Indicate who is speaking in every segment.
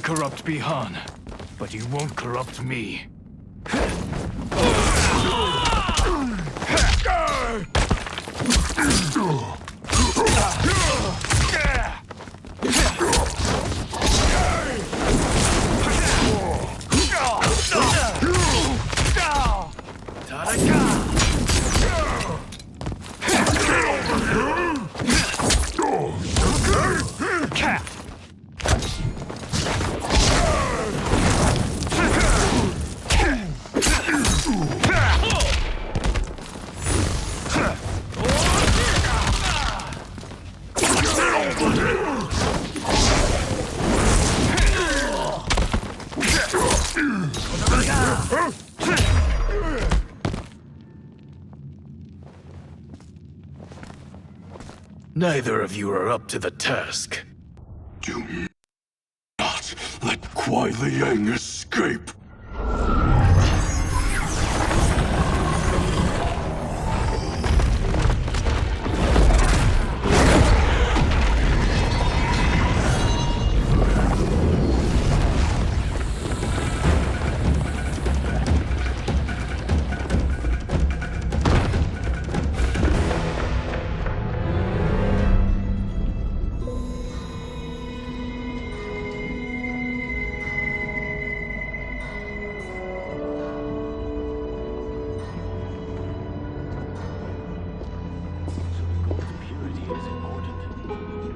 Speaker 1: corrupt Bihan, but you won't corrupt me. Neither of you are up to the task.
Speaker 2: Do not let Kuai Liang escape.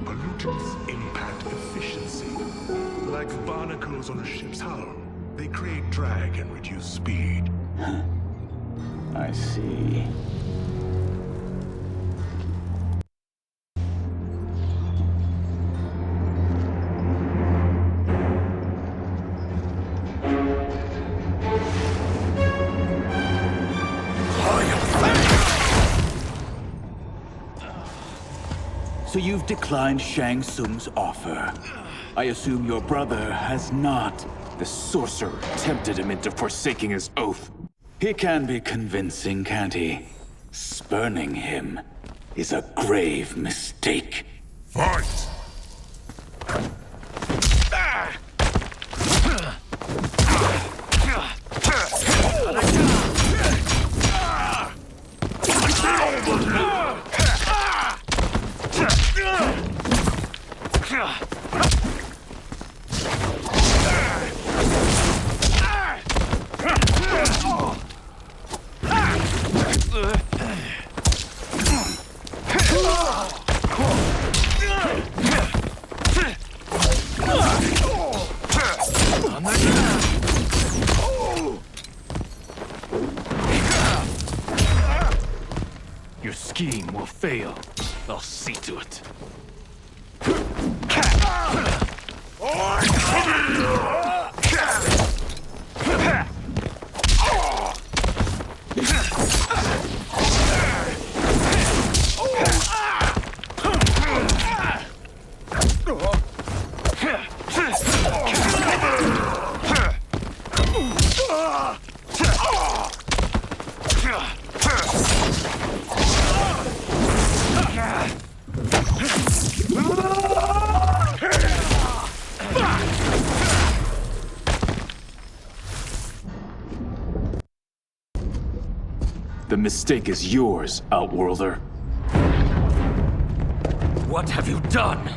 Speaker 3: Pollutants impact efficiency. Like barnacles on a ship's hull, they create drag and reduce speed.
Speaker 4: I see. So you've declined Shang Tsung's offer. I assume your brother has not. The sorcerer tempted him into forsaking his oath. He can be convincing, can't he? Spurning him is a grave mistake.
Speaker 3: Fight!
Speaker 1: Your scheme will fail. I'll see to it.
Speaker 4: The mistake is yours, Outworlder.
Speaker 1: What have you done?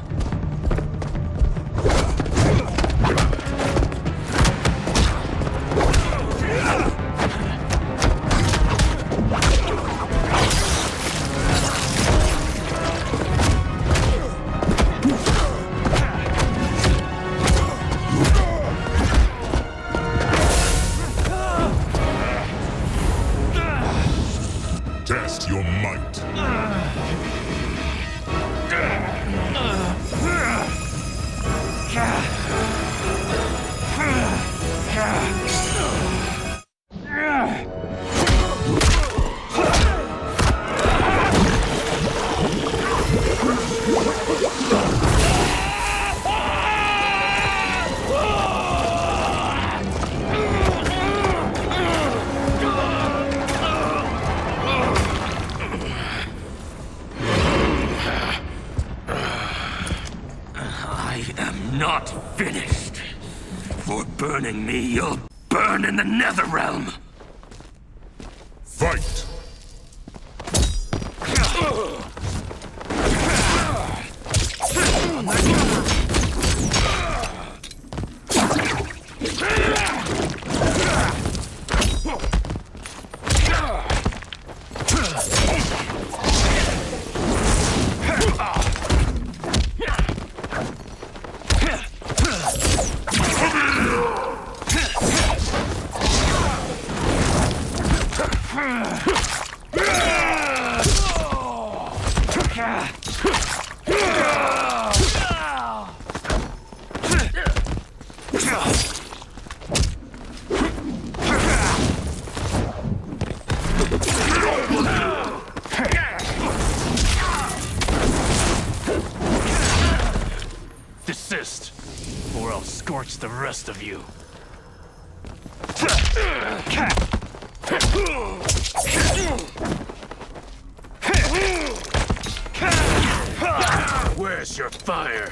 Speaker 3: Test your might.
Speaker 1: I am not finished.
Speaker 2: For burning me, you'll burn in the Netherrealm!
Speaker 3: Fight!
Speaker 1: Desist, or I'll scorch the rest of you. Where's your fire?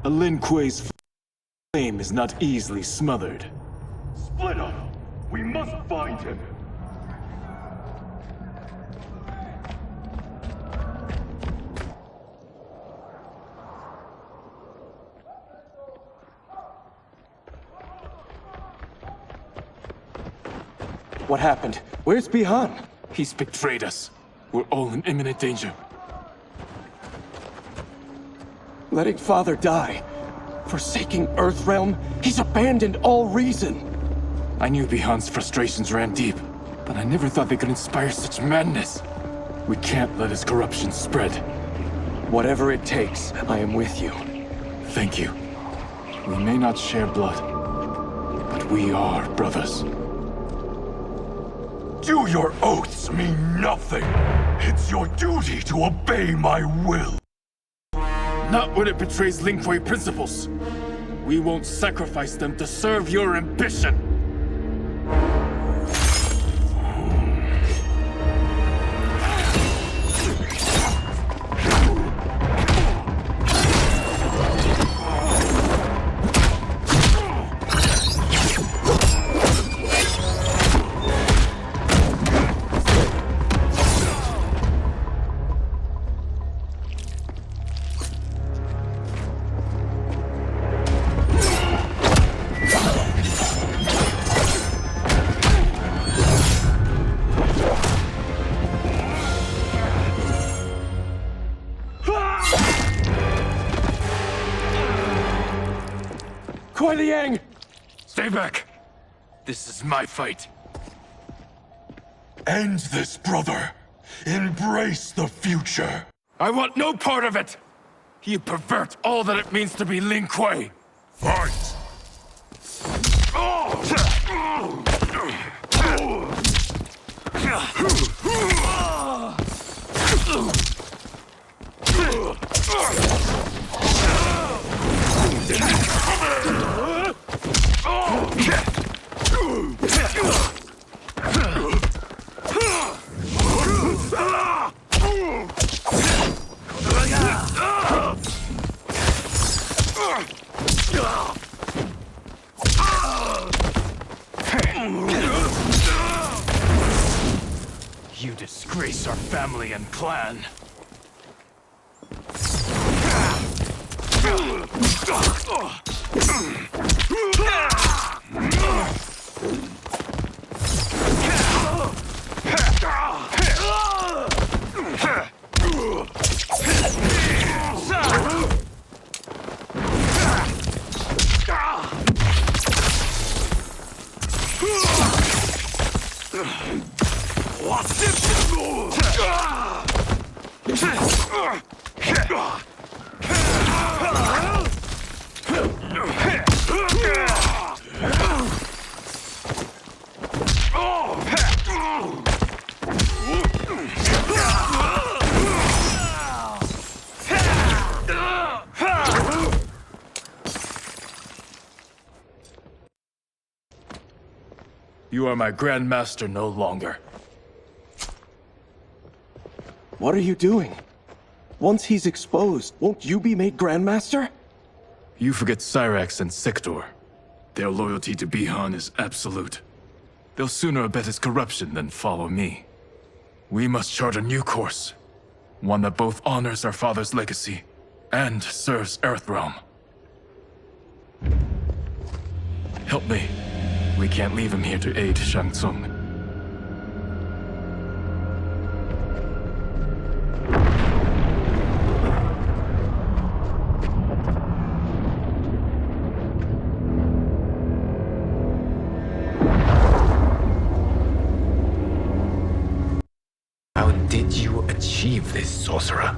Speaker 4: A Lin Kuei's flame is not easily smothered.
Speaker 2: Split up! We must find him!
Speaker 5: What happened? Where's Bihan?
Speaker 4: He's betrayed us. We're all in imminent danger.
Speaker 5: Letting Father die. Forsaking Earthrealm. He's abandoned all reason.
Speaker 4: I knew Bihan's frustrations ran deep, but I never thought they could inspire such madness. We can't let his corruption spread.
Speaker 5: Whatever it takes, I am with you.
Speaker 4: Thank you. We may not share blood, but we are brothers.
Speaker 2: Do your oaths mean nothing? It's your duty to obey my will.
Speaker 4: Not when it betrays Lin Kuei principles. We won't sacrifice them to serve your ambition.
Speaker 5: Kuei Liang!
Speaker 1: Stay back. This is my fight.
Speaker 2: End this, brother. Embrace the future.
Speaker 1: I want no part of it! You pervert all that it means to be Lin Kuei!
Speaker 3: Fight!
Speaker 1: You disgrace our family and clan. You are my Grandmaster no longer.
Speaker 5: What are you doing? Once he's exposed, won't you be made Grandmaster?
Speaker 1: You forget Cyrax and Sector. Their loyalty to Bihan is absolute. They'll sooner abet his corruption than follow me. We must chart a new course. One that both honors our father's legacy and serves Earthrealm. Help me. We can't leave him here to aid Shang Tsung.
Speaker 6: How did you achieve this, sorcerer?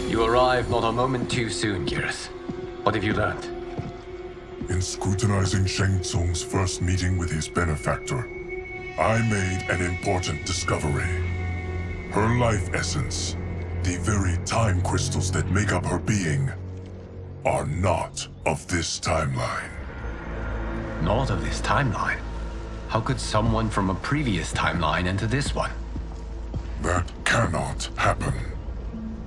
Speaker 6: You arrived not a moment too soon, Geras. What have you learned?
Speaker 3: In scrutinizing Shang Tsung's first meeting with his benefactor, I made an important discovery. Her life essence, the very time crystals that make up her being, are not of this timeline.
Speaker 6: Not of this timeline? How could someone from a previous timeline enter this one?
Speaker 3: That cannot happen.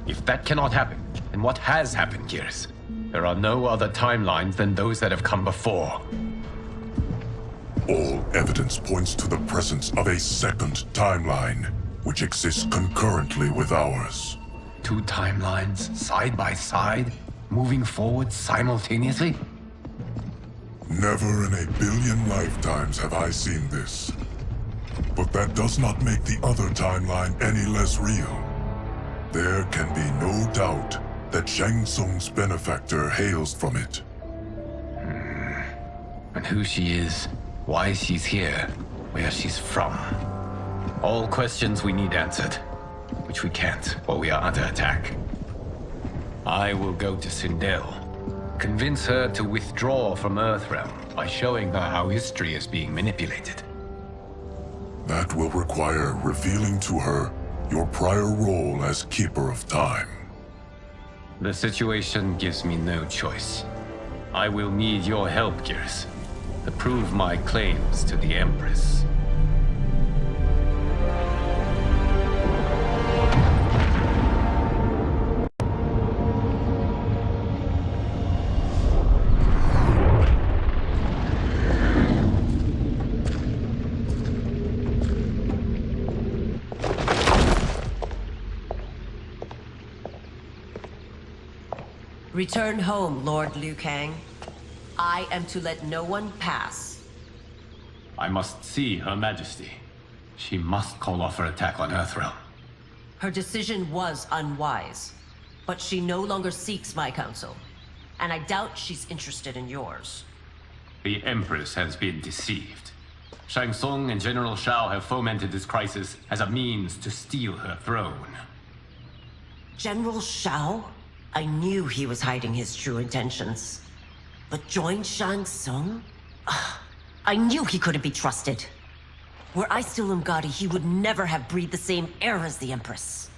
Speaker 6: If that cannot happen, then what has happened, Geras? There are no other timelines than those that have come before.
Speaker 3: All evidence points to the presence of a second timeline, which exists concurrently with ours.
Speaker 6: Two timelines, side by side, moving forward simultaneously?
Speaker 3: Never in a billion lifetimes have I seen this. But that does not make the other timeline any less real. There can be no doubt that Shang Tsung's benefactor hails from it.
Speaker 6: And who she is, why she's here, where she's from. All questions we need answered, which we can't while we are under attack. I will go to Sindel, convince her to withdraw from Earthrealm by showing her how history is being manipulated.
Speaker 3: That will require revealing to her your prior role as Keeper of Time.
Speaker 6: The situation gives me no choice. I will need your help, Geras, to prove my claims to the Empress.
Speaker 7: Return home, Lord Liu Kang. I am to let no one pass.
Speaker 6: I must see Her Majesty. She must call off her attack on Earthrealm.
Speaker 7: Her decision was unwise, but she no longer seeks my counsel, and I doubt she's interested in yours.
Speaker 6: The Empress has been deceived. Shang Tsung and General Shao have fomented this crisis as a means to steal her throne.
Speaker 7: General Shao? I knew he was hiding his true intentions. But join Shang Tsung? I knew he couldn't be trusted. Were I still Umgadi, he would never have breathed the same air as the Empress.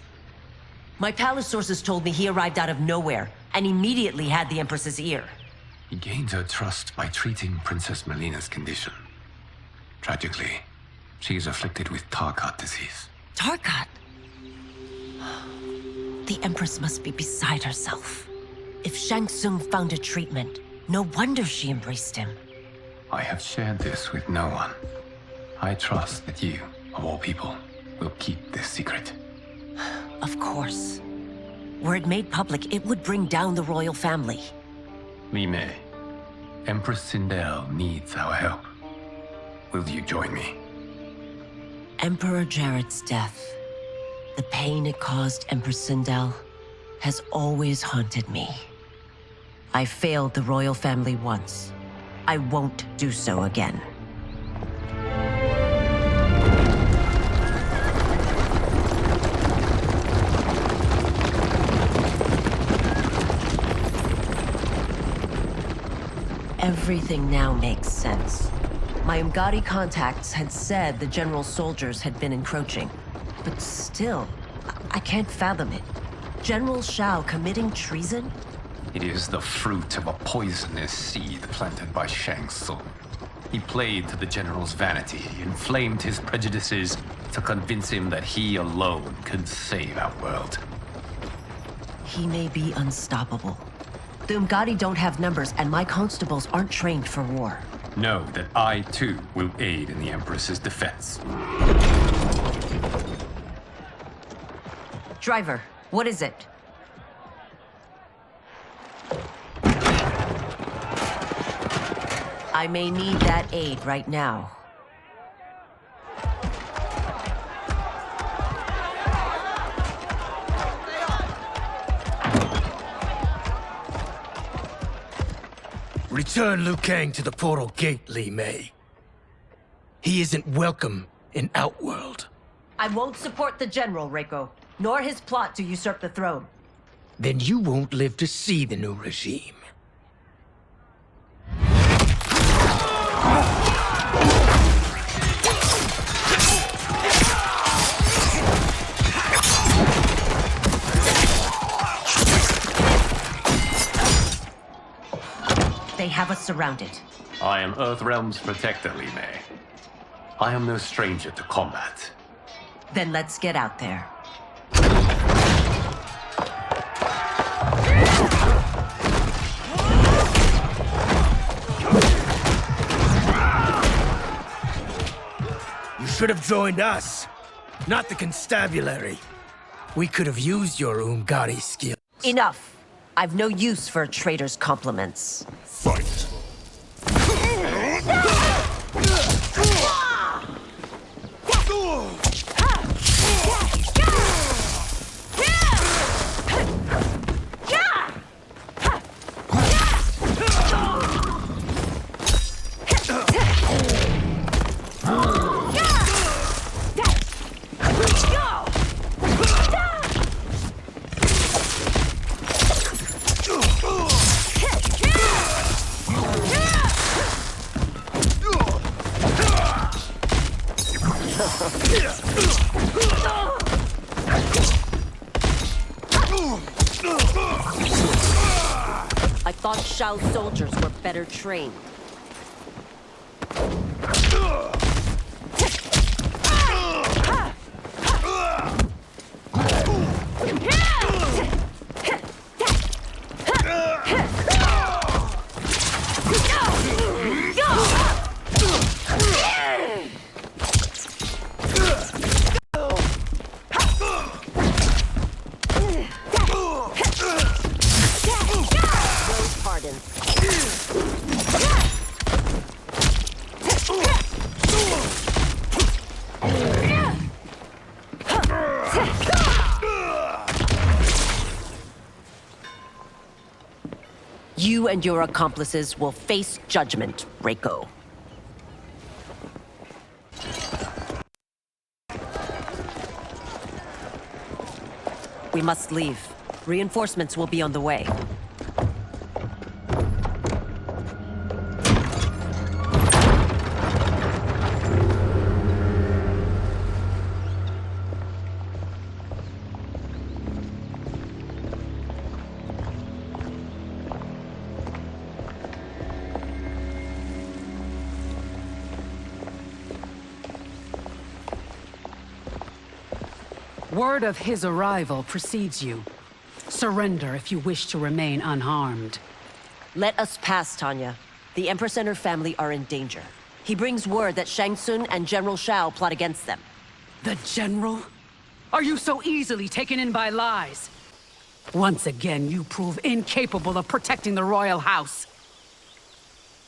Speaker 7: My palace sources told me he arrived out of nowhere, and immediately had the Empress's ear.
Speaker 6: He gained her trust by treating Princess Melina's condition. Tragically, she is afflicted with Tarkat disease.
Speaker 7: Tarkat? The Empress must be beside herself. If Shang Tsung found a treatment, no wonder she embraced him.
Speaker 6: I have shared this with no one. I trust that you, of all people, will keep this secret.
Speaker 7: Of course. Were it made public, it would bring down the royal family.
Speaker 6: Li Mei, Empress Sindel needs our help. Will you join me?
Speaker 7: Emperor Jared's death, the pain it caused Empress Sindel, has always haunted me. I failed the royal family once. I won't do so again. Everything now makes sense. My Umgadi contacts had said the general's soldiers had been encroaching. But still, I can't fathom it. General Shao committing treason?
Speaker 6: It is the fruit of a poisonous seed planted by Shang Tsung. He played to the general's vanity, inflamed his prejudices to convince him that he alone could save our world.
Speaker 7: He may be unstoppable. The Umgadi don't have numbers, and my constables aren't trained for war.
Speaker 6: Know that I, too, will aid in the Empress's defense.
Speaker 7: Driver, what is it? I may need that aid right now.
Speaker 8: Return Liu Kang to the portal gate, Li Mei. He isn't welcome in Outworld.
Speaker 7: I won't support the General, Reiko, nor his plot to usurp the throne.
Speaker 8: Then you won't live to see the new regime.
Speaker 7: They have us surrounded.
Speaker 6: I am Earthrealm's protector, Li Mei. I am no stranger to combat.
Speaker 7: Then let's get out there.
Speaker 8: You should have joined us, not the constabulary. We could have used your Umgadi skill.
Speaker 7: Enough. I've no use for a traitor's compliments.
Speaker 3: Fight.
Speaker 7: I thought Shao's soldiers were better trained. You and your accomplices will face judgment, Reiko. We must leave. Reinforcements will be on the way.
Speaker 9: Word of his arrival precedes you. Surrender if you wish to remain unharmed.
Speaker 7: Let us pass, Tanya. The Empress and her family are in danger. He brings word that Shang Tsung and General Shao plot against them.
Speaker 9: The General? Are you so easily taken in by lies? Once again, you prove incapable of protecting the royal house.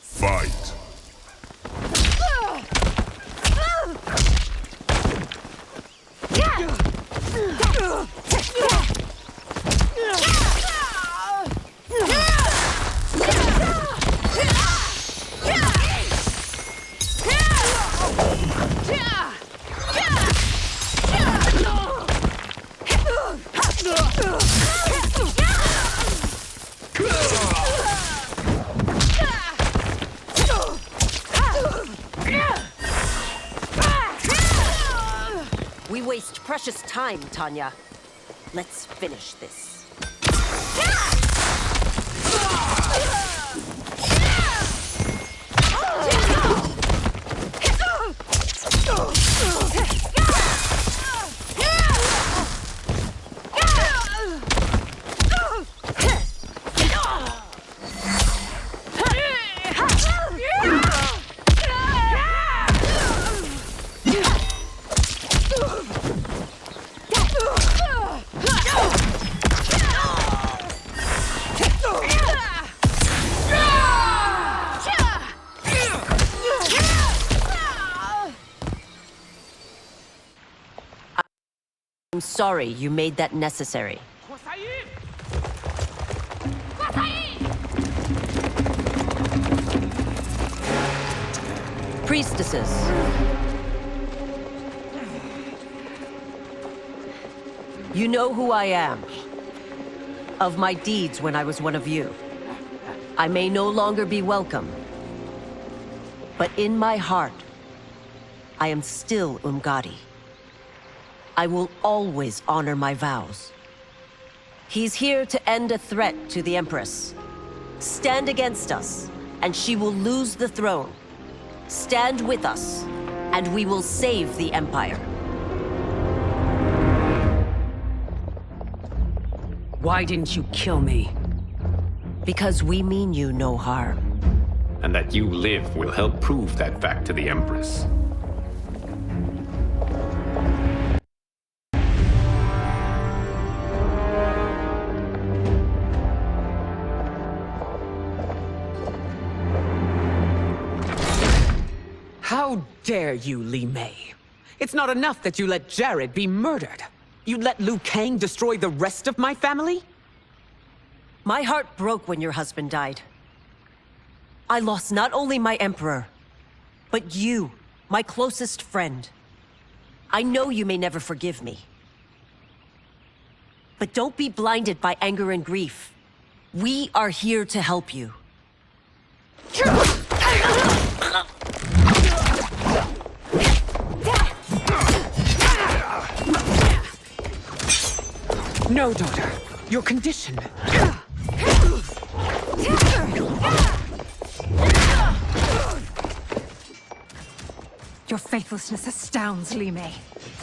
Speaker 3: Fight.
Speaker 7: We waste precious time, Tanya. Let's finish this. I'm sorry you made that necessary. Priestesses. You know who I am. Of my deeds when I was one of you. I may no longer be welcome. But in my heart, I am still Umgadi. I will always honor my vows. He's here to end a threat to the Empress. Stand against us, and she will lose the throne. Stand with us, and we will save the Empire.
Speaker 9: Why didn't you kill me?
Speaker 7: Because we mean you no harm.
Speaker 6: And that you live will help prove that fact to the Empress.
Speaker 9: How dare you, Li Mei? It's not enough that you let Jared be murdered. You'd let Liu Kang destroy the rest of my family?
Speaker 7: My heart broke when your husband died. I lost not only my emperor, but you, my closest friend. I know you may never forgive me. But don't be blinded by anger and grief. We are here to help you.
Speaker 9: No, daughter. Your condition.
Speaker 10: Your faithlessness astounds, Li Mei.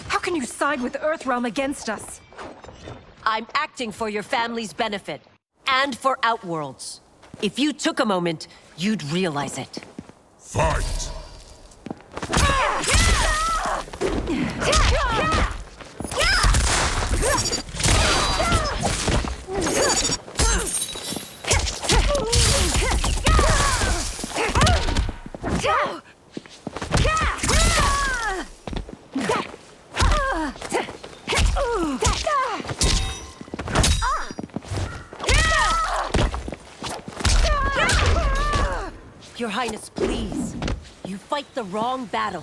Speaker 10: How can you side with Earthrealm against us?
Speaker 7: I'm acting for your family's benefit, and for Outworld's. If you took a moment, you'd realize it.
Speaker 3: Fight!
Speaker 7: Your Highness, please. You fight the wrong battle.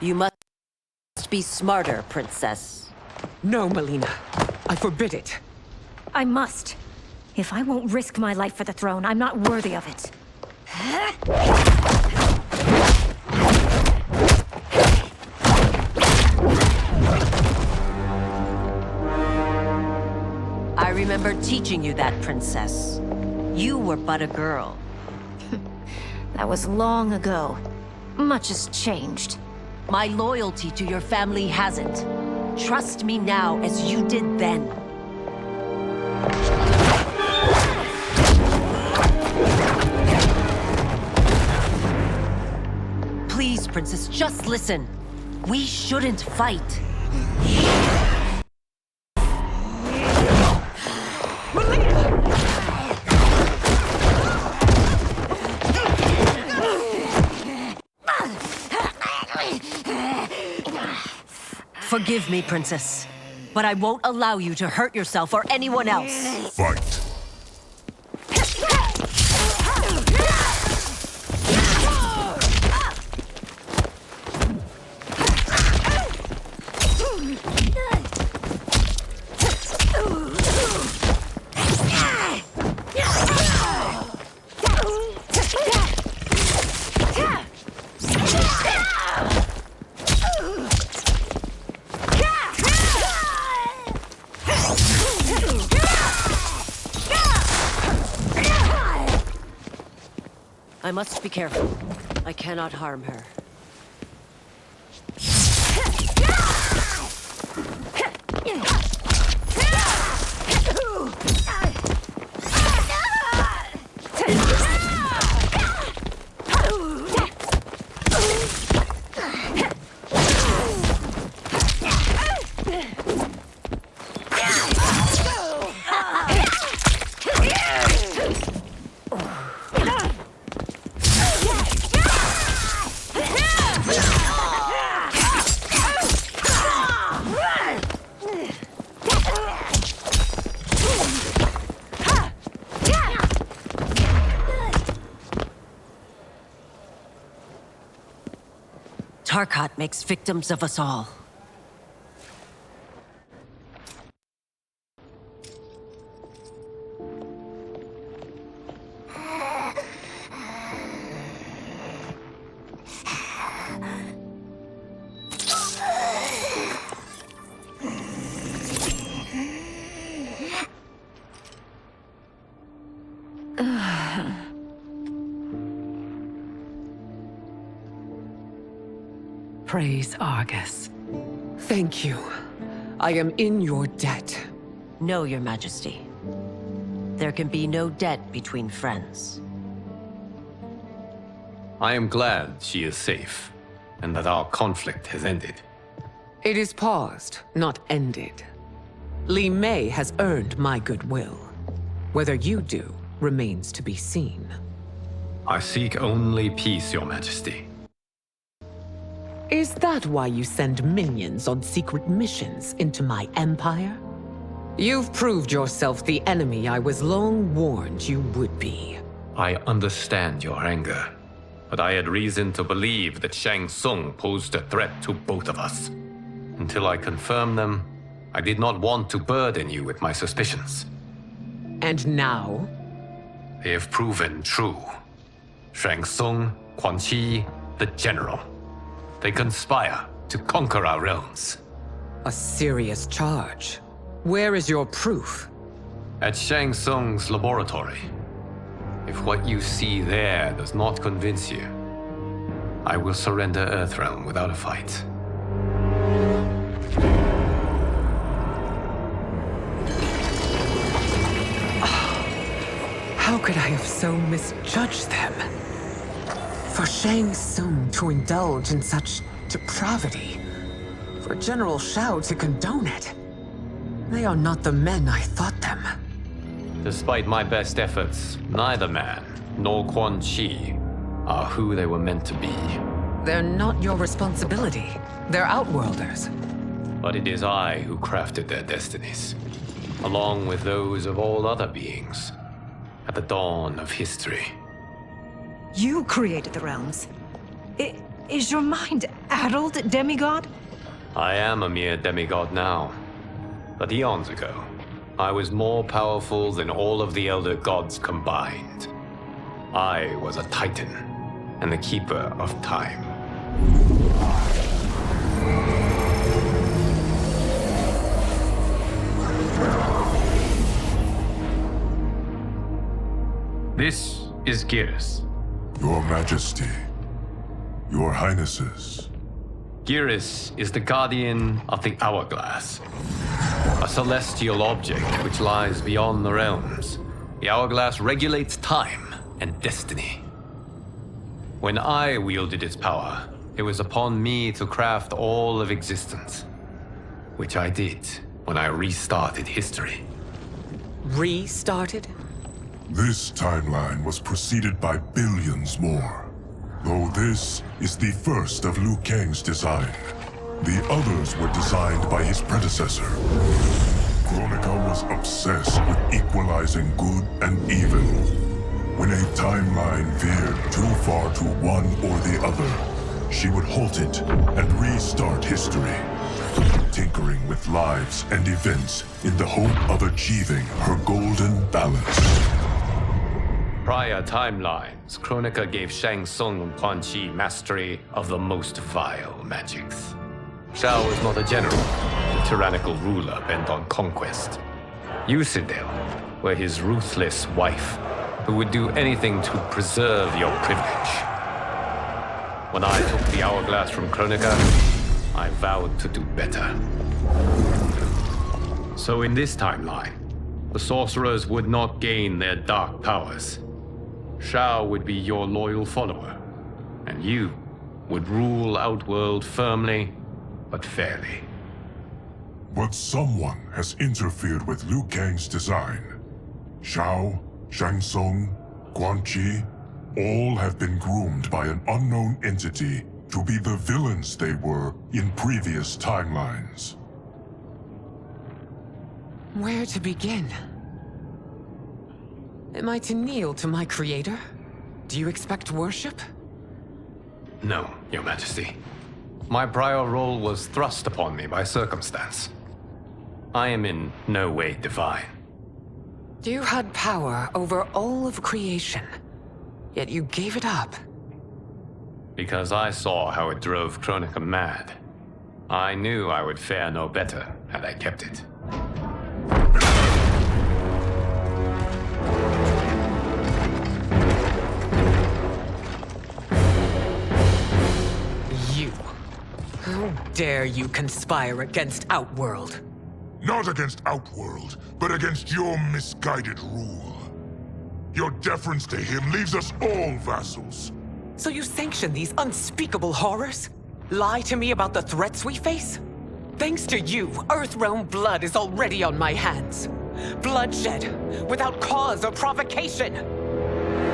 Speaker 7: You must be smarter, Princess.
Speaker 9: No, Melina. I forbid it.
Speaker 10: I must. If I won't risk my life for the throne, I'm not worthy of it.
Speaker 7: I remember teaching you that, Princess. You were but a girl.
Speaker 10: That was long ago. Much has changed.
Speaker 7: My loyalty to your family hasn't. Trust me now as you did then. Please, Princess, just listen. We shouldn't fight. Forgive me, Princess. but I won't allow you to hurt yourself or anyone else.
Speaker 3: Fight.
Speaker 7: I must be careful. I cannot harm her. Tarkat makes victims of us all.
Speaker 9: Praise Argus. Thank you. I am in your debt.
Speaker 7: No, Your Majesty. There can be no debt between friends.
Speaker 6: I am glad she is safe, and that our conflict has ended.
Speaker 9: It is paused, not ended. Li Mei has earned my goodwill. Whether you do remains to be seen.
Speaker 6: I seek only peace, Your Majesty.
Speaker 9: Is that why you send minions on secret missions into my empire? You've proved yourself the enemy I was long warned you would be.
Speaker 6: I understand your anger, but I had reason to believe that Shang Tsung posed a threat to both of us. Until I confirmed them, I did not want to burden you with my suspicions.
Speaker 9: And now?
Speaker 6: They have proven true. Shang Tsung, Quan Chi, the General. They conspire to conquer our realms.
Speaker 9: A serious charge. Where is your proof?
Speaker 6: At Shang Tsung's laboratory. If what you see there does not convince you, I will surrender Earthrealm without a fight.
Speaker 9: How could I have so misjudged them? For Shang Tsung to indulge in such depravity, for General Shao to condone it, they are not the men I thought them.
Speaker 6: Despite my best efforts, neither man nor Quan Chi are who they were meant to be.
Speaker 9: They're not your responsibility. They're outworlders.
Speaker 6: But it is I who crafted their destinies, along with those of all other beings, at the dawn of history.
Speaker 10: You created the realms. Is your mind addled, demigod?
Speaker 6: I am a mere demigod now. But eons ago, I was more powerful than all of the Elder Gods combined. I was a Titan, and the Keeper of Time. This is Geras.
Speaker 3: Your Majesty, Your Highnesses.
Speaker 6: Geras is the guardian of the Hourglass, a celestial object which lies beyond the realms. The Hourglass regulates time and destiny. When I wielded its power, it was upon me to craft all of existence, which I did when I restarted history.
Speaker 9: Restarted?
Speaker 3: This timeline was preceded by billions more. Though this is the first of Liu Kang's design. The others were designed by his predecessor. Kronika was obsessed with equalizing good and evil. When a timeline veered too far to one or the other, she would halt it and restart history, tinkering with lives and events in the hope of achieving her golden balance.
Speaker 6: Prior timelines, Kronika gave Shang Tsung and Quan Chi mastery of the most vile magics. Shao was not a general, a tyrannical ruler bent on conquest. You, Sindel, were his ruthless wife, who would do anything to preserve your privilege. When I took the hourglass from Kronika, I vowed to do better. So in this timeline, the sorcerers would not gain their dark powers. Shao would be your loyal follower, and you would rule Outworld firmly, but fairly.
Speaker 3: But someone has interfered with Liu Kang's design. Shao, Shang Tsung, Quan Chi, all have been groomed by an unknown entity to be the villains they were in previous timelines.
Speaker 9: Where to begin? Am I to kneel to my creator? Do you expect worship?
Speaker 6: No, Your Majesty. My prior role was thrust upon me by circumstance. I am in no way divine.
Speaker 9: You had power over all of creation, yet you gave it up.
Speaker 6: Because I saw how it drove Kronika mad. I knew I would fare no better had I kept it.
Speaker 9: You. How dare you conspire against Outworld?
Speaker 3: Not against Outworld, but against your misguided rule. Your deference to him leaves us all vassals.
Speaker 9: So you sanction these unspeakable horrors? Lie to me about the threats we face? Thanks to you, Earthrealm blood is already on my hands. Bloodshed, without cause or provocation.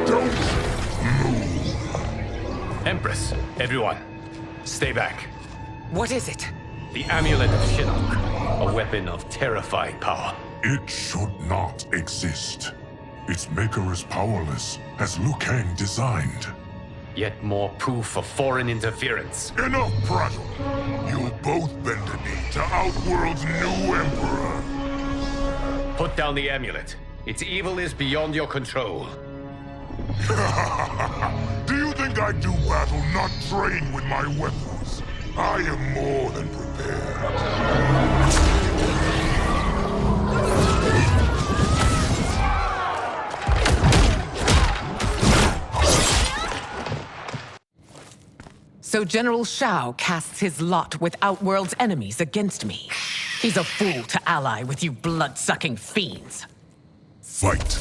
Speaker 3: Don't move.
Speaker 6: Empress, everyone, stay back.
Speaker 9: What is it?
Speaker 6: The Amulet of Shinnok, a weapon of terrifying power.
Speaker 3: It should not exist. Its maker is powerless, as Liu Kang designed.
Speaker 6: Yet more proof of foreign interference.
Speaker 3: Enough prattle! You'll both bend the knee to Outworld's new emperor.
Speaker 6: Put down the amulet. Its evil is beyond your control.
Speaker 3: Do you think I do battle not trained with my weapons? I am more than prepared.
Speaker 9: So General Shao casts his lot with Outworld's enemies against me. He's a fool to ally with you blood-sucking fiends.
Speaker 3: Fight.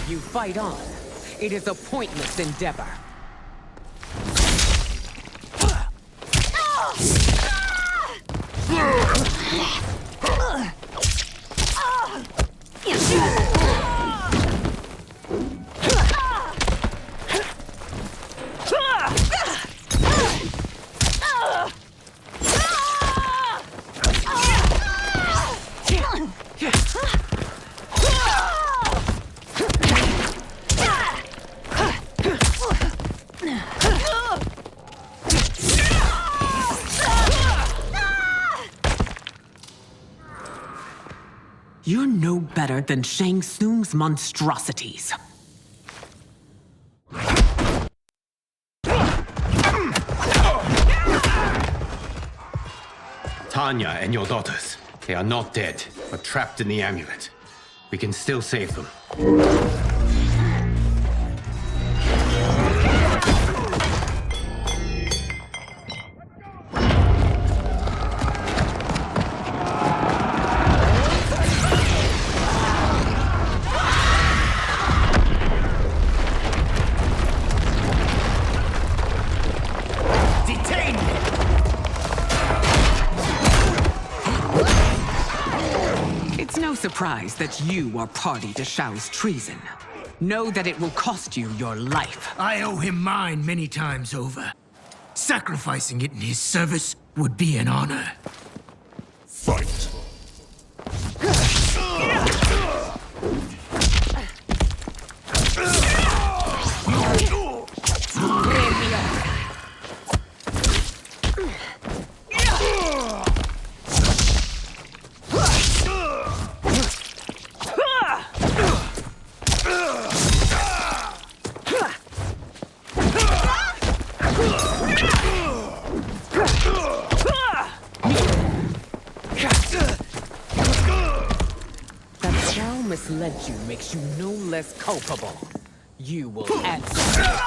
Speaker 9: You fight on. It is a pointless endeavor. You're no better than Shang Tsung's monstrosities.
Speaker 6: Tanya and your daughters. They are not dead, but trapped in the amulet. We can still save them.
Speaker 9: surprised that you are party to Shao's treason. Know that it will cost you your life.
Speaker 8: I owe him mine many times over. Sacrificing it in his service would be an honor.
Speaker 3: Fight!
Speaker 9: Misled you makes you no less culpable. You will answer.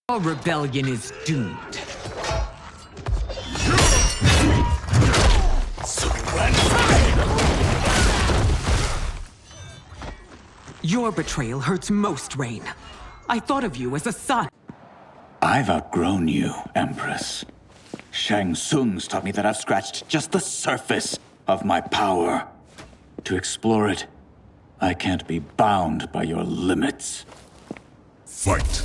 Speaker 9: Your rebellion is doomed. Your betrayal hurts most, Rain. I thought of you as a son.
Speaker 4: I've outgrown you, Empress. Shang Tsung's taught me that I've scratched just the surface of my power. To explore it, I can't be bound by your limits.
Speaker 3: Fight!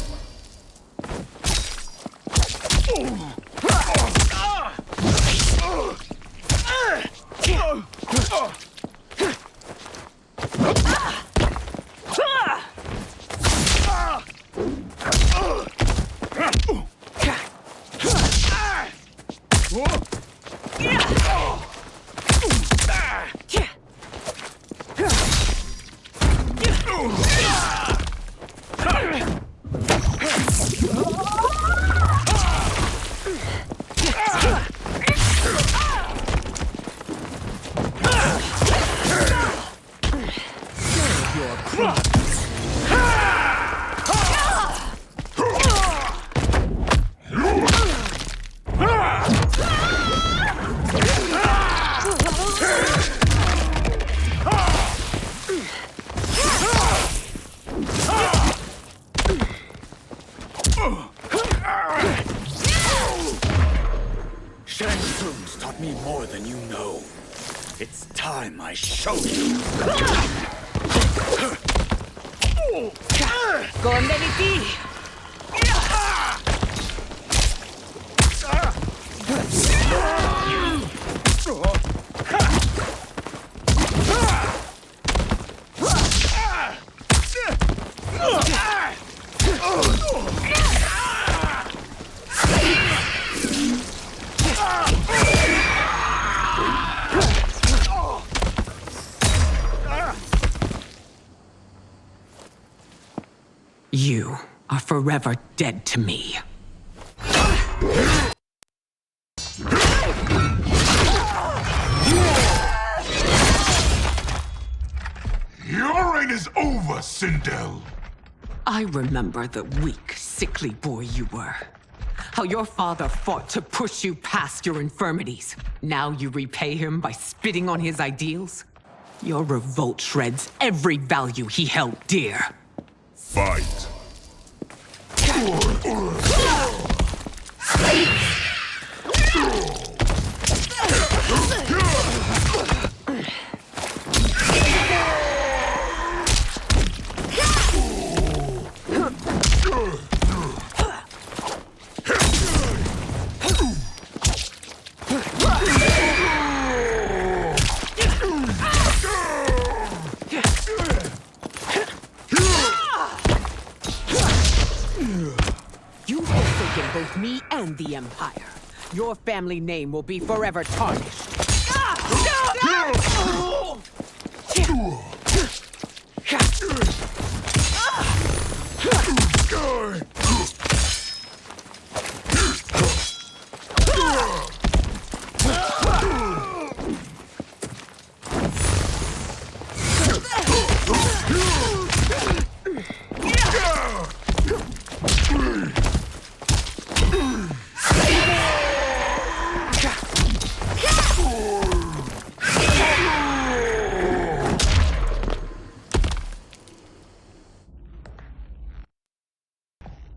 Speaker 4: Shang Tsung's taught me more than you know. It's time I show you.
Speaker 9: You are forever dead to me.
Speaker 3: Your reign is over, Sindel!
Speaker 9: I remember the weak, sickly boy you were. How your father fought to push you past your infirmities. Now you repay him by spitting on his ideals? Your revolt shreds every value he held dear.
Speaker 3: Fight!
Speaker 9: You've forsaken both me and the Empire. Your family name will be forever tarnished.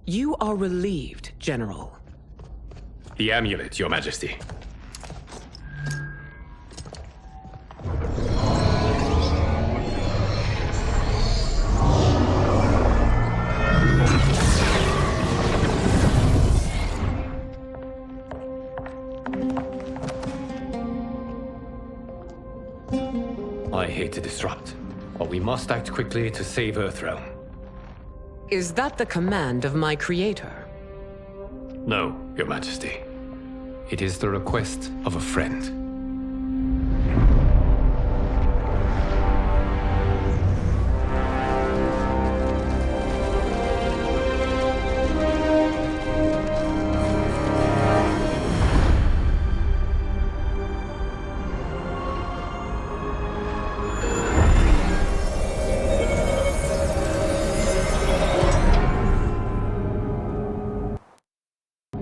Speaker 9: You are relieved, General.
Speaker 6: The amulet, Your Majesty. I hate to disrupt, but we must act quickly to save Earthrealm.
Speaker 9: Is that the command of my creator?
Speaker 6: No, Your Majesty. It is the request of a friend.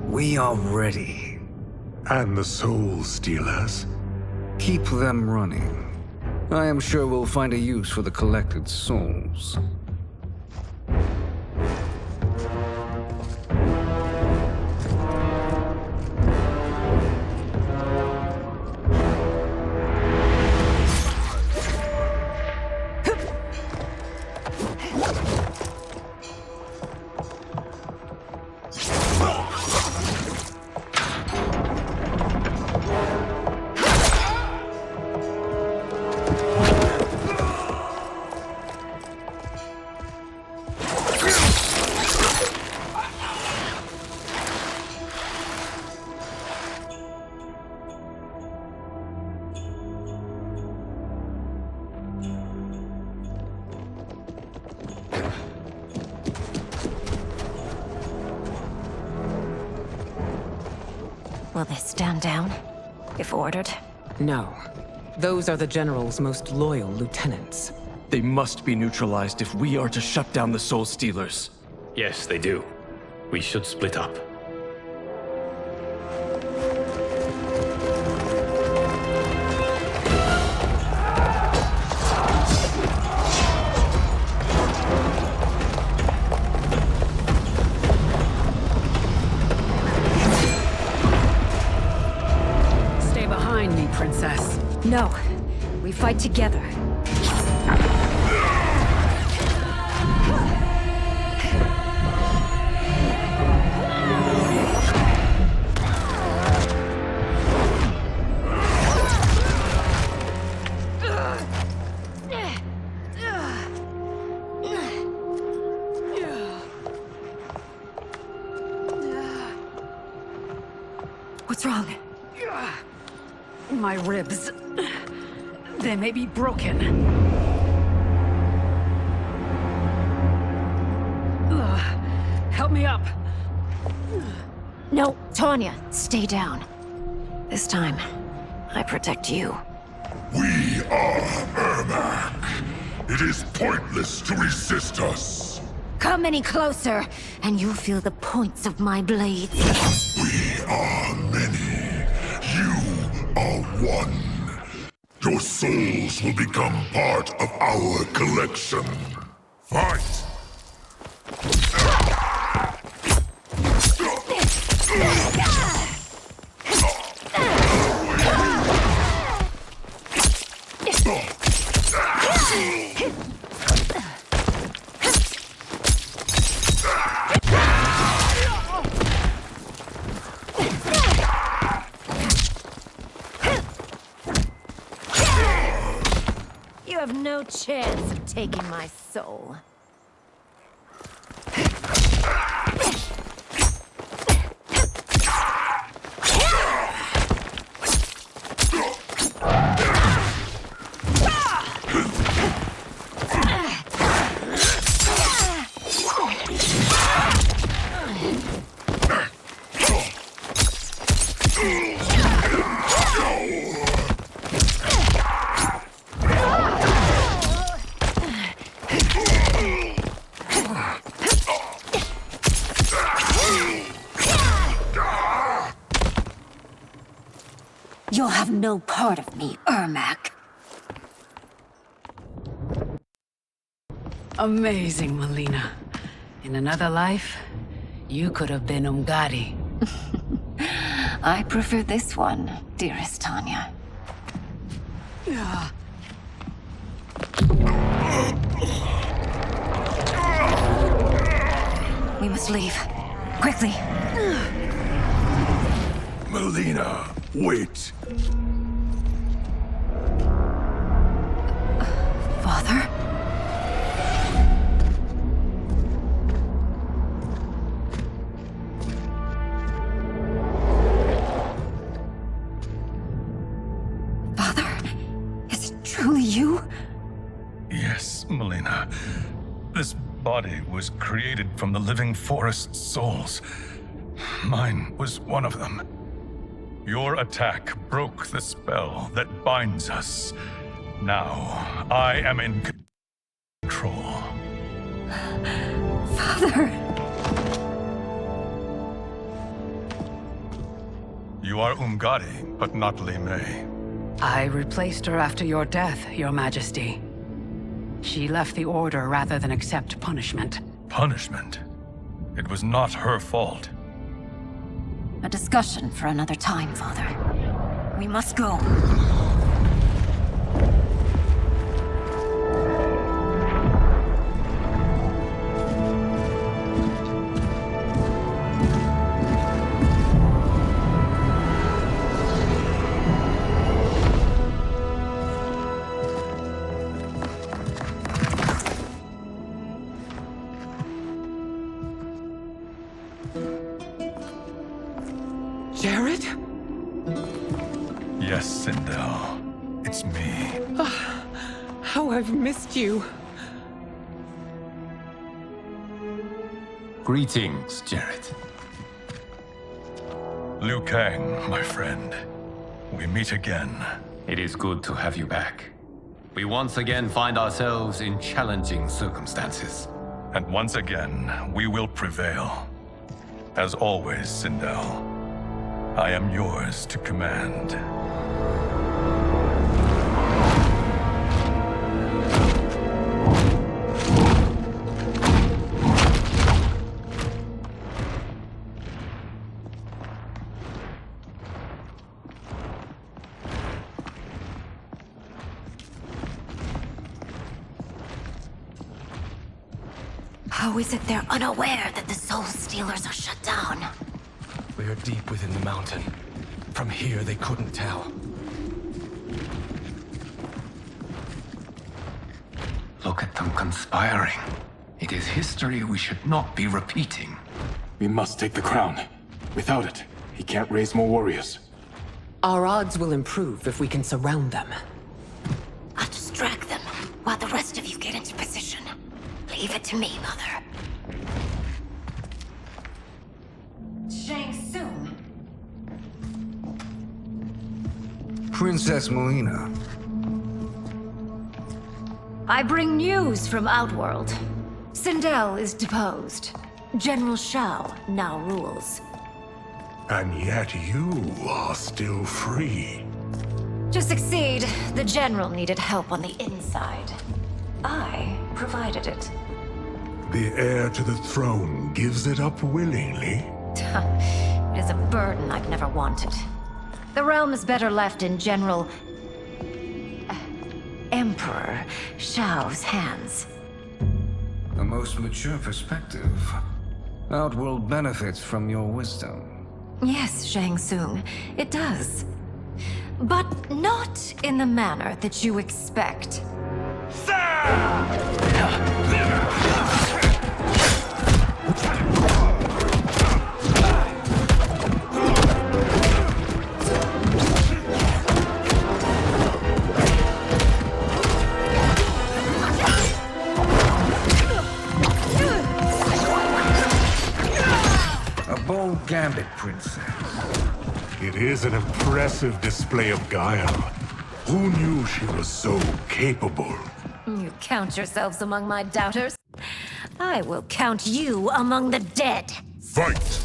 Speaker 11: We are ready.
Speaker 12: And the Soul Stealers?
Speaker 11: Keep them running. I am sure we'll find a use for the collected souls.
Speaker 10: Will they stand down, if ordered?
Speaker 9: No. Those are the General's most loyal lieutenants.
Speaker 5: They must be neutralized if we are to shut down the Soul Stealers.
Speaker 6: Yes, they do. We should split up.
Speaker 10: Stay behind me, Princess. No. We fight together. What's wrong? My ribs. They may be broken. Help me up. No, Tanya, stay down. This time, I protect you.
Speaker 3: We are Ermac. It is pointless to resist us.
Speaker 10: Come any closer, and you'll feel the points of my blades.
Speaker 3: We are many. You are one. Your souls will become part of our collection. Fight!
Speaker 10: You have no chance of taking my soul.
Speaker 13: You'll have no part of me, Ermac.
Speaker 14: Amazing, Melina. In another life, you could have been Umgadi.
Speaker 13: I prefer this one, dearest Tanya. We must leave. Quickly.
Speaker 2: Melina, wait.
Speaker 13: Father? Father? Is it truly you?
Speaker 2: Yes, Melina. This body was created from the living forest's souls. Mine was one of them. Your attack broke the spell that binds us. Now, I am in control.
Speaker 13: Father!
Speaker 2: You are Umgadi, but not Li Mei.
Speaker 14: I replaced her after your death, Your Majesty. She left the Order rather than accept punishment.
Speaker 2: Punishment? It was not her fault.
Speaker 13: A discussion for another time, Father. We must go.
Speaker 9: Jared?
Speaker 2: Yes, Sindel. It's me.
Speaker 9: How I've missed you.
Speaker 6: Greetings, Jared.
Speaker 2: Liu Kang, my friend. We meet again.
Speaker 6: It is good to have you back. We once again find ourselves in challenging circumstances.
Speaker 2: And once again, we will prevail. As always, Sindel, I am yours to command.
Speaker 13: How is it they're unaware that the Soul Stealers are shut down?
Speaker 5: We are deep within the mountain. From here, they couldn't tell.
Speaker 6: Look at them conspiring. It is history we should not be repeating.
Speaker 1: We must take the crown. Without it, he can't raise more warriors.
Speaker 9: Our odds will improve if we can surround them.
Speaker 13: I'll distract them while the rest of you get into position. Leave it to me, Mother. Shang Tsung.
Speaker 11: Princess Melina.
Speaker 13: I bring news from Outworld. Sindel is deposed. General Shao now rules.
Speaker 12: And yet you are still free.
Speaker 13: To succeed, the General needed help on the inside. I provided it.
Speaker 12: The heir to the throne gives it up willingly.
Speaker 13: It is a burden I've never wanted. The realm is better left in General... Emperor Shao's hands.
Speaker 11: A most mature perspective. Outworld benefits from your wisdom.
Speaker 13: Yes, Shang Tsung, it does. But not in the manner that you expect.
Speaker 11: A bold gambit, Princess.
Speaker 12: It is an impressive display of guile. Who knew she was so capable?
Speaker 13: You count yourselves among my doubters. I will count you among the dead.
Speaker 12: Fight!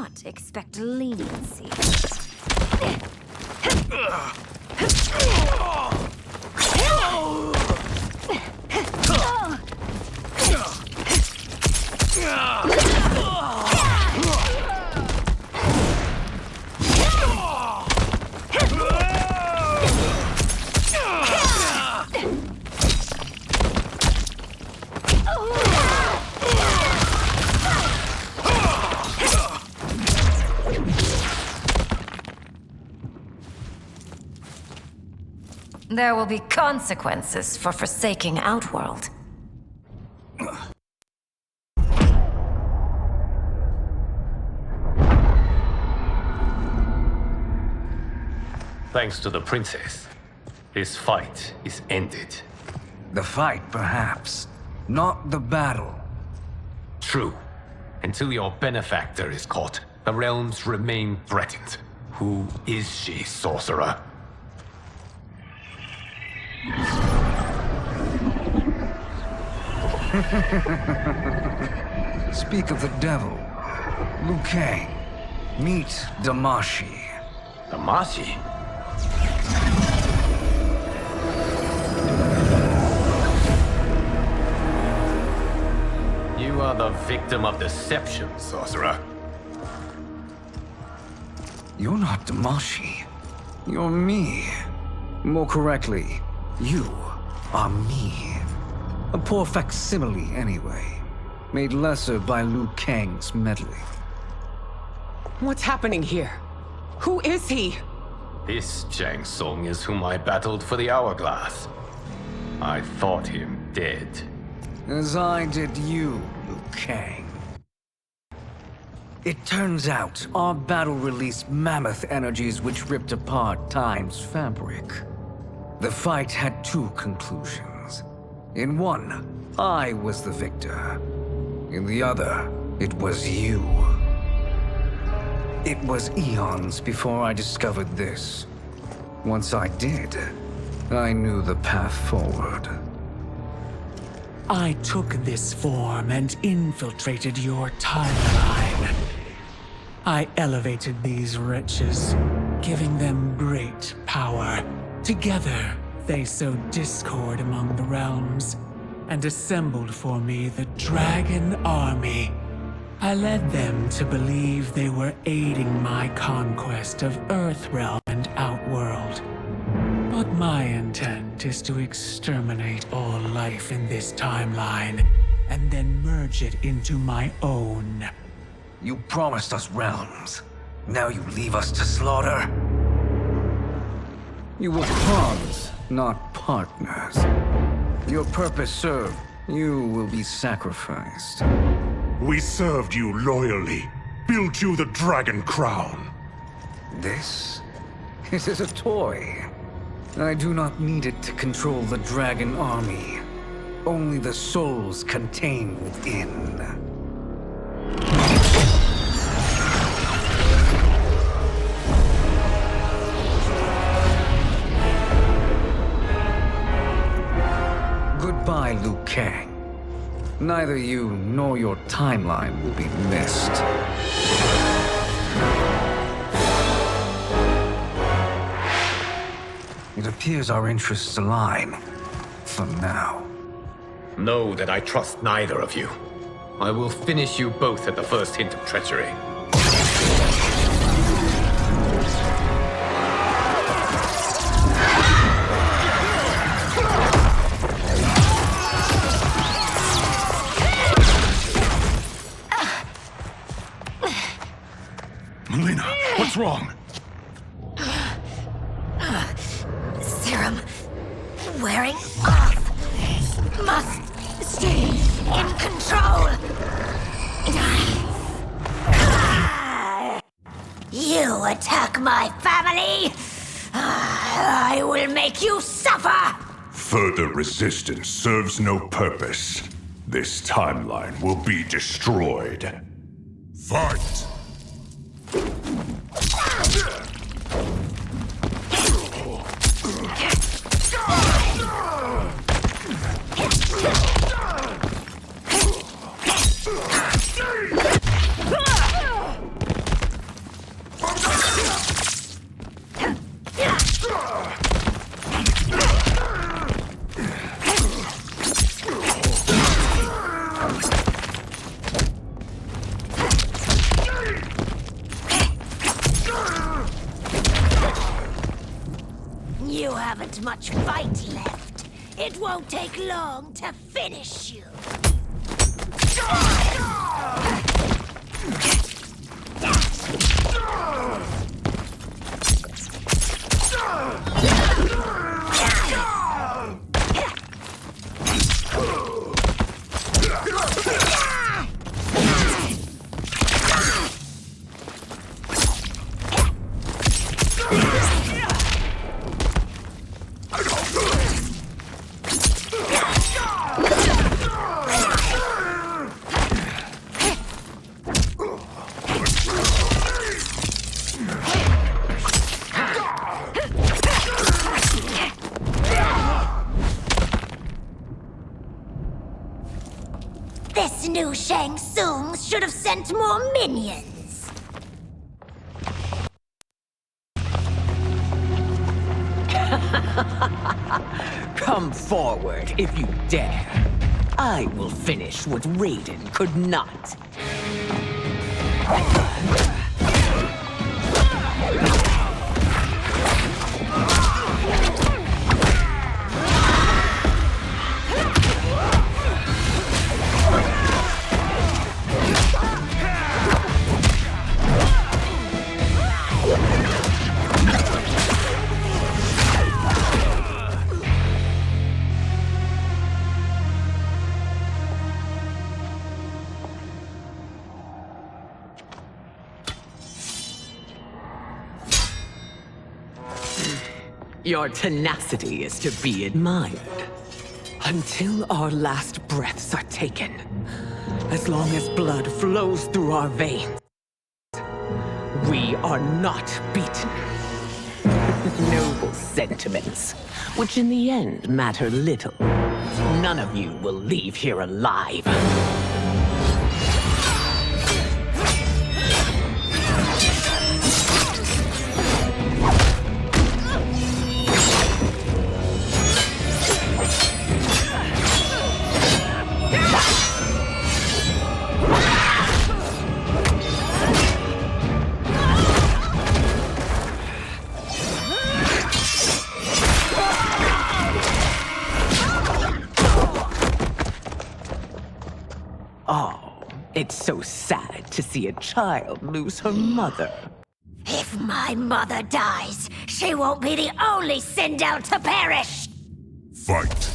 Speaker 13: not expect leniency.
Speaker 7: There will be consequences for forsaking Outworld.
Speaker 6: Thanks to the princess, this fight is ended.
Speaker 11: The fight, perhaps. Not the battle.
Speaker 6: True. Until your benefactor is caught, the realms remain threatened. Who is she, sorcerer?
Speaker 11: Speak of the devil. Liu Kang. Meet Damashi.
Speaker 6: Damashi? You are the victim of deception, sorcerer.
Speaker 11: You're not Damashi. You're me. More correctly, you are me. A poor facsimile, anyway. Made lesser by Liu Kang's meddling.
Speaker 9: What's happening here? Who is he?
Speaker 6: This Shang Tsung is whom I battled for the Hourglass. I thought him dead.
Speaker 11: As I did you, Liu Kang. It turns out, our battle released mammoth energies which ripped apart time's fabric. The fight had two conclusions. In one, I was the victor. In the other, it was you. It was eons before I discovered this. Once I did, I knew the path forward.
Speaker 15: I took this form and infiltrated your timeline. I elevated these wretches, giving them great power. Together, they sowed discord among the realms, and assembled for me the Dragon Army. I led them to believe they were aiding my conquest of Earthrealm and Outworld. But my intent is to exterminate all life in this timeline, and then merge it into my own.
Speaker 11: You promised us realms. Now you leave us to slaughter? You were pawns, not partners. Your purpose served. You will be sacrificed.
Speaker 12: We served you loyally. Built you the Dragon Crown.
Speaker 11: This? It is a toy. I do not need it to control the Dragon Army. Only the souls contained within. Goodbye, Liu Kang. Neither you nor your timeline will be missed. It appears our interests align. For now.
Speaker 6: Know that I trust neither of you. I will finish you both at the first hint of treachery.
Speaker 2: Melina, what's wrong?
Speaker 13: Serum wearing off. Must stay in control. You attack my family. I will make you suffer.
Speaker 12: Further resistance serves no purpose. This timeline will be destroyed. Fight!
Speaker 16: haven't much fight left. It won't take long to finish you. This new Shang Tsung should have sent more minions.
Speaker 9: Come forward if you dare. I will finish what Raiden could not. Your tenacity is to be admired. Until our last breaths are taken, as long as blood flows through our veins, we are not beaten. Noble sentiments, which in the end matter little. None of you will leave here alive. Oh, it's so sad to see a child lose her mother.
Speaker 16: If my mother dies, she won't be the only Sindel to perish!
Speaker 3: Fight.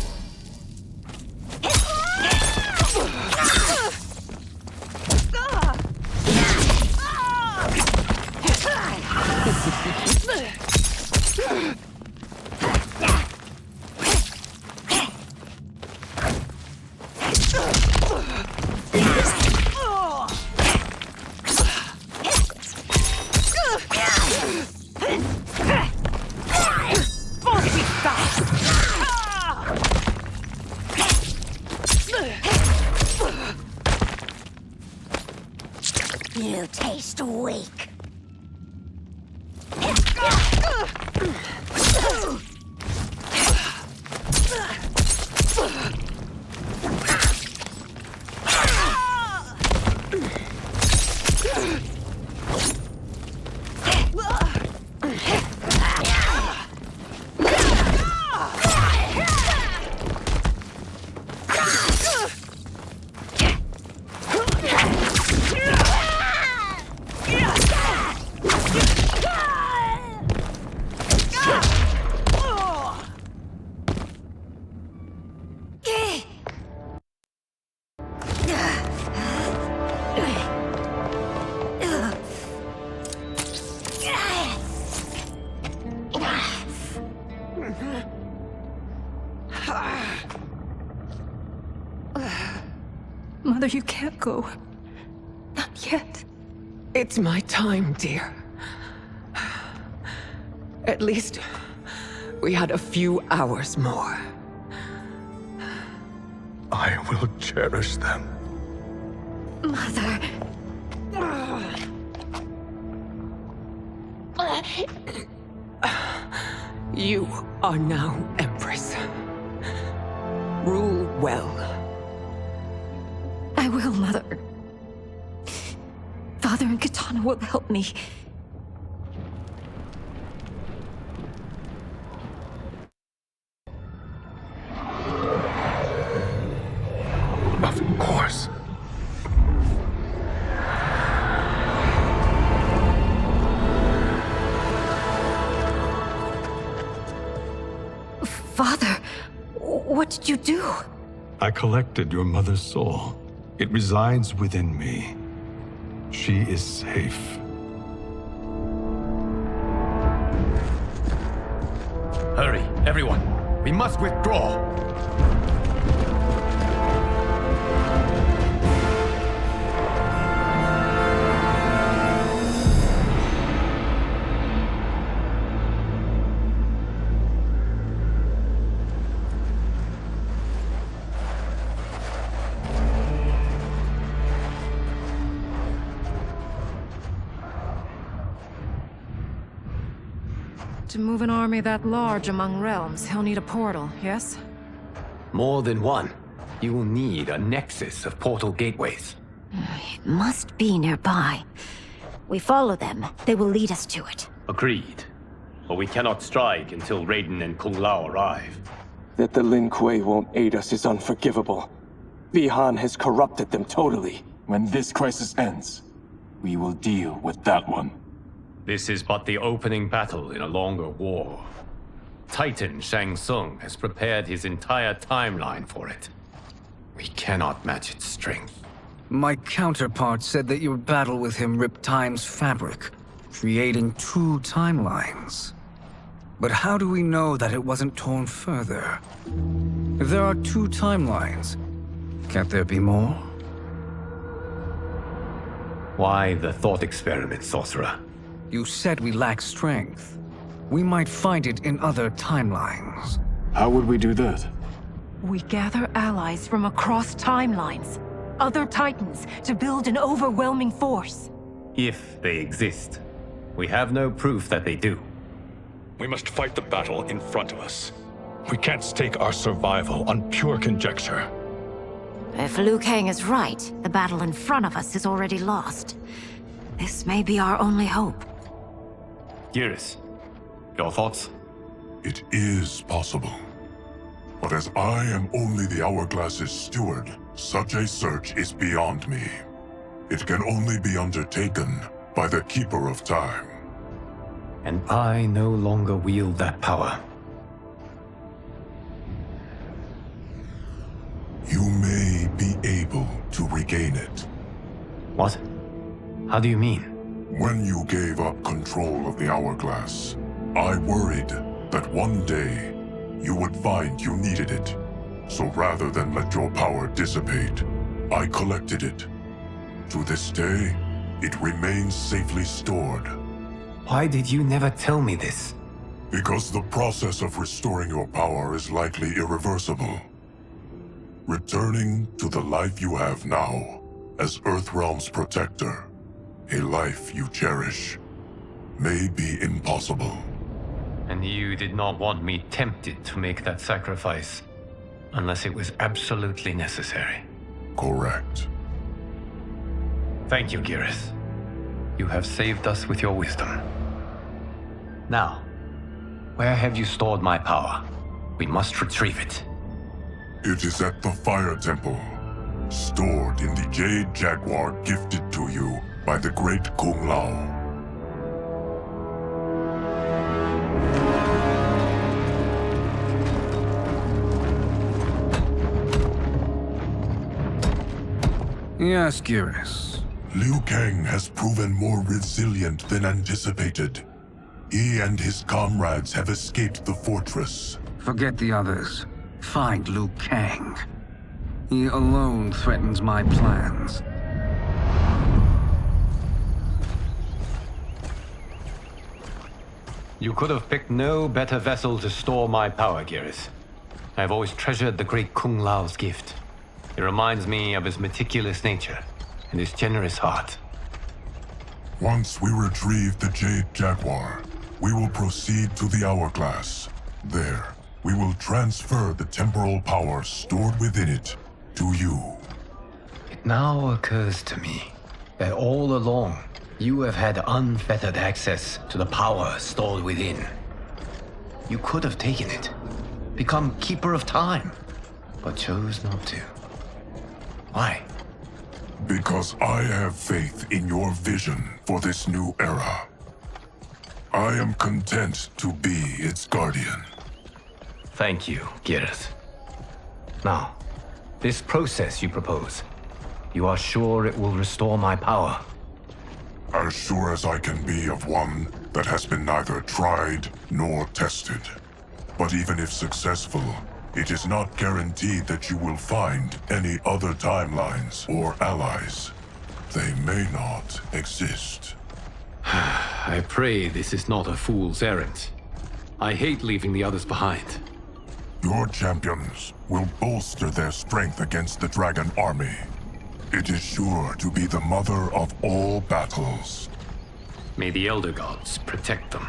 Speaker 16: You taste weak.
Speaker 10: Mother, you can't go. Not yet.
Speaker 9: It's my time, dear. At least, we had a few hours more.
Speaker 2: I will cherish them.
Speaker 16: Mother.
Speaker 9: You are now Empress. Rule well.
Speaker 10: I will, Mother. Father and Katana will help me. Father, what did you do?
Speaker 2: I collected your mother's soul. It resides within me. She is safe.
Speaker 6: Hurry, everyone. We must withdraw.
Speaker 10: To move an army that large among realms, he'll need a portal, yes?
Speaker 6: More than one. You will need a nexus of portal gateways.
Speaker 16: It must be nearby. We follow them. They will lead us to it.
Speaker 17: Agreed. But we cannot strike until Raiden and Kung Lao arrive.
Speaker 5: That the Lin Kuei won't aid us is unforgivable. Bi-Han has corrupted them totally.
Speaker 1: When this crisis ends, we will deal with that one.
Speaker 17: This is but the opening battle in a longer war. Titan Shang Tsung has prepared his entire timeline for it.
Speaker 6: We cannot match its strength.
Speaker 11: My counterpart said that your battle with him ripped time's fabric, creating 2 timelines. But how do we know that it wasn't torn further? If there are 2 timelines, can't there be more?
Speaker 17: Why the thought experiment, sorcerer?
Speaker 11: You said we lack strength. We might find it in other timelines.
Speaker 1: How would we do that?
Speaker 10: We gather allies from across timelines, other Titans, to build an overwhelming force.
Speaker 17: If they exist. We have no proof that they do.
Speaker 2: We must fight the battle in front of us. We can't stake our survival on pure conjecture.
Speaker 13: If Liu Kang is right, the battle in front of us is already lost. This may be our only hope.
Speaker 17: Geras, your thoughts?
Speaker 3: It is possible. But as I am only the Hourglass's steward, such a search is beyond me. It can only be undertaken by the Keeper of Time.
Speaker 6: And I no longer wield that power.
Speaker 3: You may be able to regain it.
Speaker 6: What? How do you mean?
Speaker 3: When you gave up control of the Hourglass, I worried that one day you would find you needed it. So rather than let your power dissipate, I collected it. To this day, it remains safely stored.
Speaker 6: Why did you never tell me this?
Speaker 3: Because the process of restoring your power is likely irreversible. Returning to the life you have now, as Earthrealm's protector, a life you cherish, may be impossible.
Speaker 17: And you did not want me tempted to make that sacrifice, unless it was absolutely necessary.
Speaker 3: Correct.
Speaker 17: Thank you, Geras. You have saved us with your wisdom. Now, where have you stored my power? We must retrieve it.
Speaker 3: It is at the Fire Temple, stored in the Jade Jaguar gifted to you by the great Kung Lao.
Speaker 11: Yes, Geras.
Speaker 3: Liu Kang has proven more resilient than anticipated. He and his comrades have escaped the fortress.
Speaker 11: Forget the others. Find Liu Kang. He alone threatens my plans.
Speaker 17: You could have picked no better vessel to store my power, Geras. I have always treasured the great Kung Lao's gift. It reminds me of his meticulous nature and his generous heart.
Speaker 3: Once we retrieve the Jade Jaguar, we will proceed to the Hourglass. There, we will transfer the temporal power stored within it to you.
Speaker 6: It now occurs to me that all along, you have had unfettered access to the power stored within. You could have taken it, become Keeper of Time, but chose not to. Why?
Speaker 3: Because I have faith in your vision for this new era. I am content to be its guardian.
Speaker 17: Thank you, Gareth. Now, this process you propose, you are sure it will restore my power?
Speaker 3: As sure as I can be of one that has been neither tried nor tested. But even if successful, it is not guaranteed that you will find any other timelines or allies. They may not exist.
Speaker 17: I pray this is not a fool's errand. I hate leaving the others behind.
Speaker 3: Your champions will bolster their strength against the Dragon Army. It is sure to be the mother of all battles.
Speaker 17: May the Elder Gods protect them.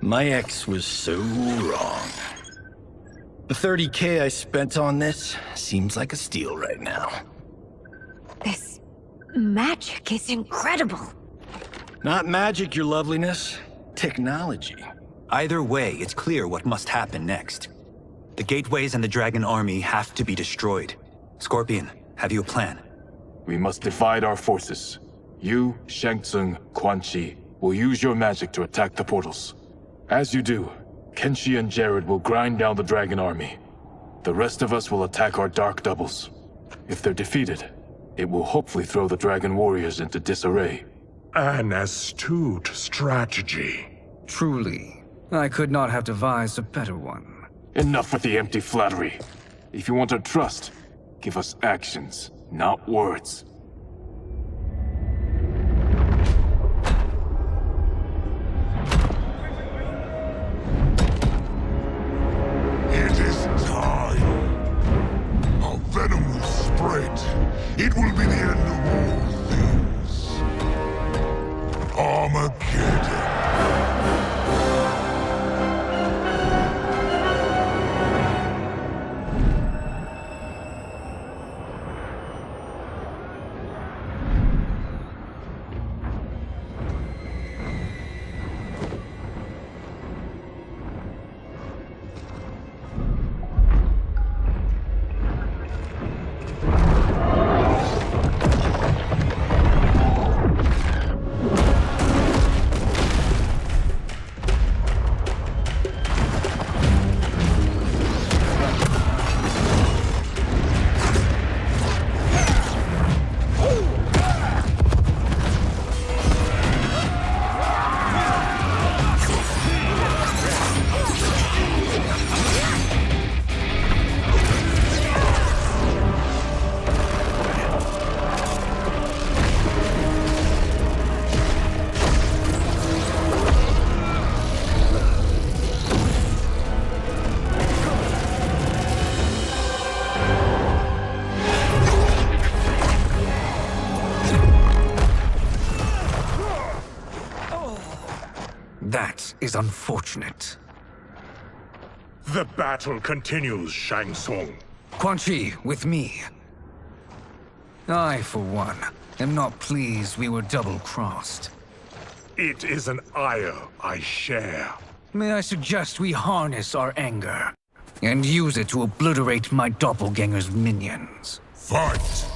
Speaker 18: My ex was so wrong. The 30K I spent on this seems like a steal right now.
Speaker 16: This magic is incredible.
Speaker 18: Not magic, your loveliness. Technology.
Speaker 19: Either way, it's clear what must happen next. The gateways and the Dragon Army have to be destroyed. Scorpion, have you a plan?
Speaker 1: We must divide our forces. You, Shang Tsung, Quan Chi, will use your magic to attack the portals. As you do, Kenshi and Jared will grind down the Dragon Army. The rest of us will attack our dark doubles. If they're defeated, it will hopefully throw the Dragon Warriors into disarray.
Speaker 12: An astute strategy.
Speaker 11: Truly, I could not have devised a better one.
Speaker 1: Enough with the empty flattery. If you want our trust, give us actions, not words.
Speaker 3: It is time. Our venom will spread. It will be the end of all things. Armageddon.
Speaker 11: That is unfortunate.
Speaker 12: The battle continues, Shang Tsung.
Speaker 11: Quan Chi, with me. I, for one, am not pleased we were double-crossed.
Speaker 12: It is an ire I share.
Speaker 11: May I suggest we harness our anger and use it to obliterate my doppelganger's minions?
Speaker 3: Fight!